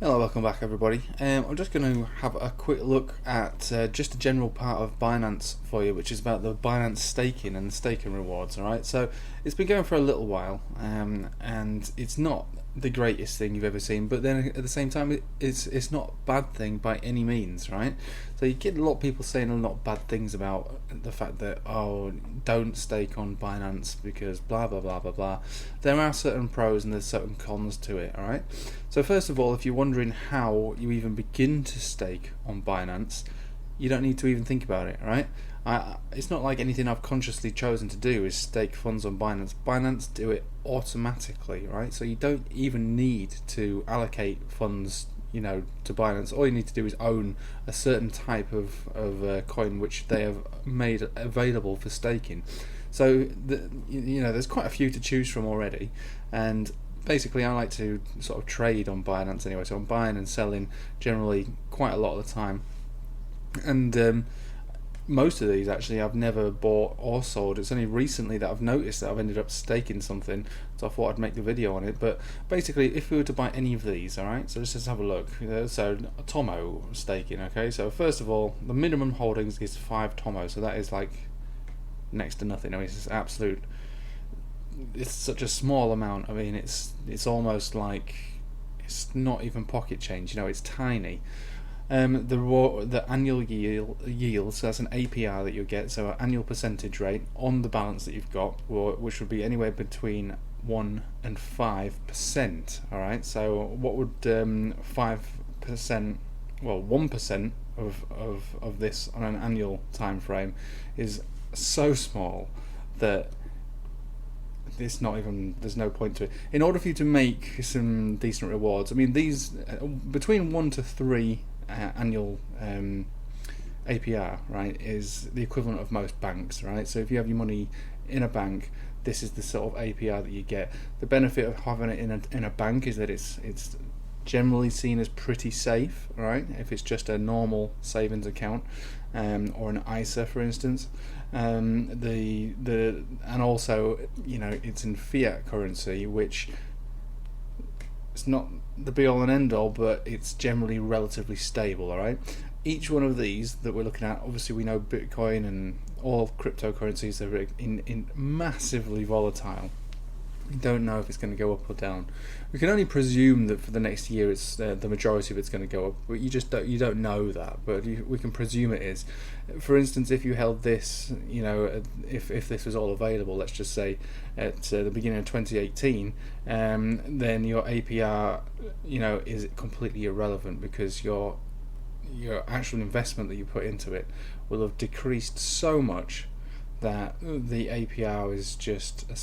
Hello, welcome back everybody. I'm just going to have a quick look at just a general part of Binance for you, which is about the Binance staking and the staking rewards. Alright, so it's been going for a little while, and it's not the greatest thing you've ever seen, but then at the same time, it's not a bad thing by any means, right? So you get a lot of people saying a lot of bad things about the fact that, oh, don't stake on Binance because blah blah blah blah blah. There are certain pros and there's certain cons to it, alright? So first of all, if you're wondering how you even begin to stake on Binance, you don't need to even think about it, right? It's not like anything I've consciously chosen to do is stake funds on Binance. Binance do it automatically, right? So you don't even need to allocate funds, to Binance. All you need to do is own a certain type of coin which they have made available for staking. So there's quite a few to choose from already, and basically I like to sort of trade on Binance anyway, so I'm buying and selling generally quite a lot of the time, and most of these actually I've never bought or sold. It's only recently that I've noticed that I've ended up staking something, so I thought I'd make the video on it. But basically, if we were to buy any of these, alright, so let's just have a look. So Tomo staking, okay, so first of all, the minimum holdings is 5 Tomo, so that is like next to nothing. I mean, it's such a small amount. I mean, it's almost like it's not even pocket change. It's tiny. The annual yield, so that's an APR that you'll get, so an annual percentage rate on the balance that you've got, which would be anywhere between 1 and 5%. All right. So what would 5%? Well, 1% of this on an annual time frame is so small that it's not even, there's no point to it. In order for you to make some decent rewards, I mean, these between 1 to 3 annual APR, right, is the equivalent of most banks, right? So if you have your money in a bank, this is the sort of APR that you get. The benefit of having it in a bank is that it's generally seen as pretty safe, right? If it's just a normal savings account, or an ISA, for instance, and also it's in fiat currency, which it's not the be all and end all, but it's generally relatively stable. All right. Each one of these that we're looking at, obviously, we know Bitcoin and all cryptocurrencies are in massively volatile. We don't know if it's going to go up or down. We can only presume that for the next year, it's the majority of it's going to go up, but you don't know that. But we can presume it is. For instance, if you held this, if this was all available, let's just say at the beginning of 2018, then your APR, is completely irrelevant because your actual investment that you put into it will have decreased so much that the APR is just a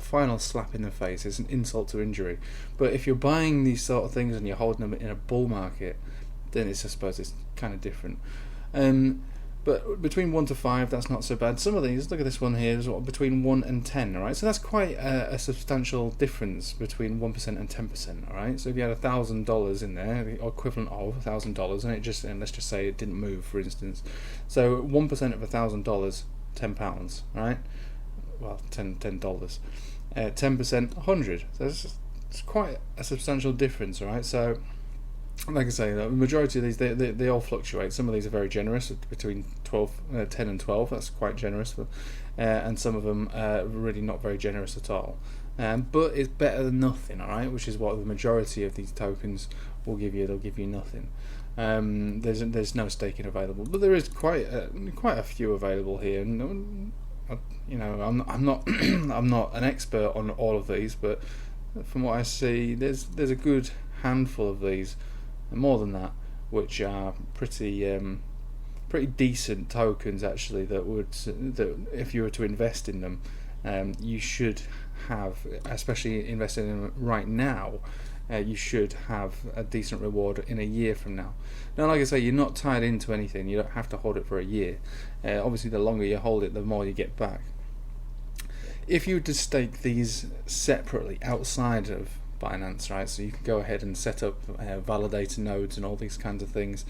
final slap in the face. It's an insult to injury. But if you're buying these sort of things and you're holding them in a bull market, then I suppose it's kind of different. But between 1 to 5, that's not so bad. Some of these, look at this one here, is between 1 and 10, alright? So that's quite a substantial difference between 1% and 10%, alright? So if you had $1,000 in there, the equivalent of $1,000, and let's just say it didn't move, for instance. So 1% of $1,000, £10, right? Well, $10. 10%, 100. So it's quite a substantial difference, right? So, like I say, the majority of these they all fluctuate. Some of these are very generous, between 10 and 12. That's quite generous, and some of them are really not very generous at all. But it's better than nothing, all right? Which is what the majority of these tokens will give you. They'll give you nothing. There's no staking available, but there is quite a few available here. And I'm not I'm not an expert on all of these, but from what I see, there's a good handful of these, and more than that, which are pretty decent tokens actually. That if you were to invest in them, you should have, especially investing in them right now. You should have a decent reward in a year from now. Now, like I say, you're not tied into anything. You don't have to hold it for a year. Obviously, the longer you hold it, the more you get back. If you were to stake these separately outside of Binance, right? So you can go ahead and set up validator nodes and all these kinds of things.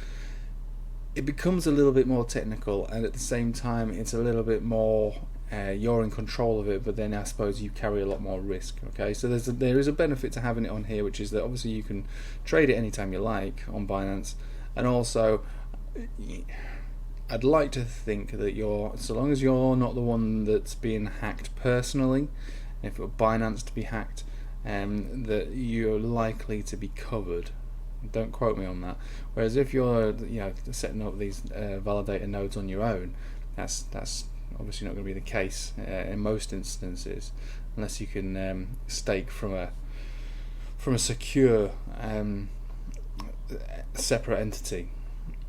It becomes a little bit more technical, and at the same time, it's a little bit more you're in control of it, but then I suppose you carry a lot more risk. Okay, so there is a benefit to having it on here, which is that obviously you can trade it anytime you like on Binance, and also I'd like to think that so long as you're not the one that's being hacked personally, if it were Binance to be hacked, that you're likely to be covered. Don't quote me on that. Whereas if you're setting up these validator nodes on your own, that's obviously not going to be the case in most instances, unless you can stake from a secure separate entity,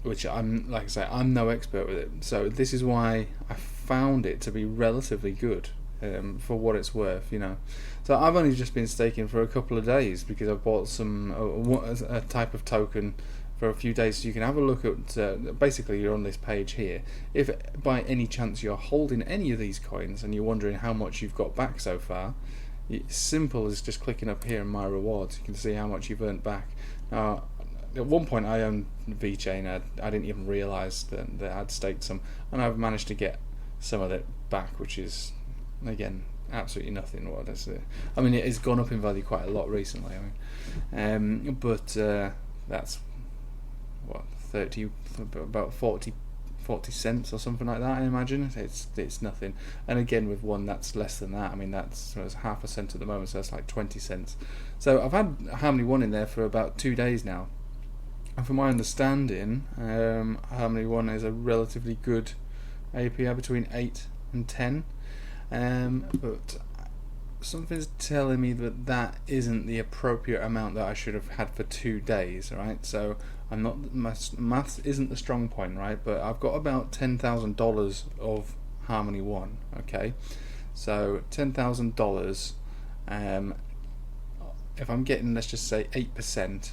which I'm no expert with it. So this is why I found it to be relatively good for what it's worth. So I've only just been staking for a couple of days because I bought a type of token for a few days. So you can have a look at basically you're on this page here. If by any chance you're holding any of these coins and you're wondering how much you've got back so far, it's simple as just clicking up here in my rewards. You can see how much you've earned back. Now, at one point I owned VeChain. I didn't even realise that I'd staked some, and I've managed to get some of it back, which is again absolutely nothing. I mean, it has gone up in value quite a lot recently. But that's what, 30, about 40 cents or something like that, I imagine. It's nothing. And again, with one that's less than that, I mean, it's half a cent at the moment, so that's like 20 cents. So I've had Harmony 1 in there for about 2 days now, and from my understanding, Harmony 1 is a relatively good APR, between 8 and 10. But something's telling me that isn't the appropriate amount that I should have had for 2 days, right? So maths isn't the strong point, right? But I've got about $10,000 of Harmony 1, okay? So $10,000, if I'm getting, let's just say 8%,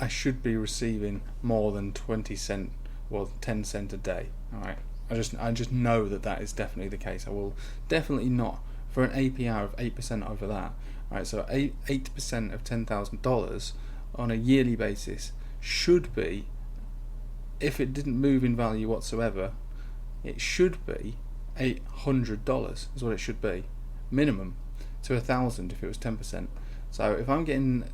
I should be receiving more than 20 cent, well, 10 cent a day, alright? I just know that is definitely the case. I will definitely not, for an APR of 8% over that. Right, so 8% of $10,000 on a yearly basis should be, if it didn't move in value whatsoever, it should be $800 is what it should be, minimum, to 1,000 if it was 10%. So if I'm getting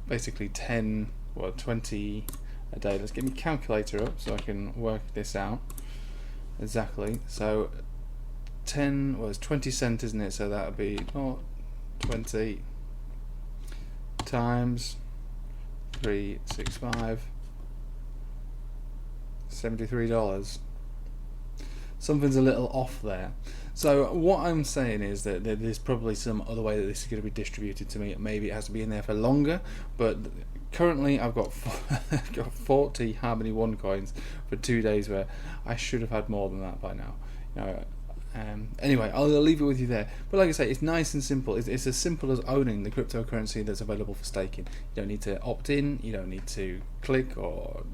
basically 20 a day, let's get my calculator up so I can work this out exactly. So 10 was 20 cent, isn't it? So that would be 20 times 365, $73. Something's a little off there. So what I'm saying is that there's probably some other way that this is going to be distributed to me. Maybe it has to be in there for longer, but currently I've got 40 Harmony 1 coins for 2 days, where I should have had more than that by now. Anyway, I'll leave it with you there. But like I say, it's nice and simple. It's as simple as owning the cryptocurrency that's available for staking. You don't need to opt in. You don't need to click or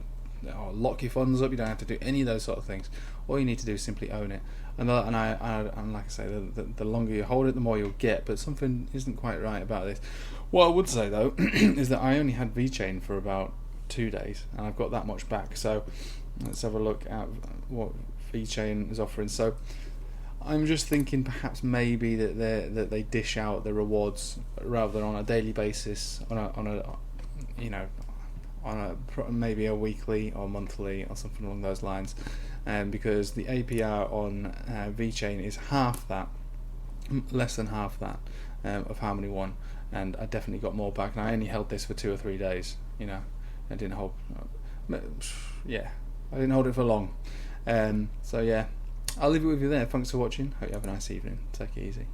lock your funds up. You don't have to do any of those sort of things. All you need to do is simply own it. And like I say, the longer you hold it, the more you'll get. But something isn't quite right about this. What I would say though is that I only had VeChain for about 2 days, and I've got that much back. So let's have a look at what VeChain is offering. So I'm just thinking perhaps maybe that they dish out the rewards rather than on a daily basis, maybe a weekly or monthly or something along those lines, because the APR on VeChain is half that, less than half that of Harmony 1, and I definitely got more back. And I only held this for 2 or 3 days. I didn't hold it for long. So yeah, I'll leave it with you there. Thanks for watching. Hope you have a nice evening. Take it easy.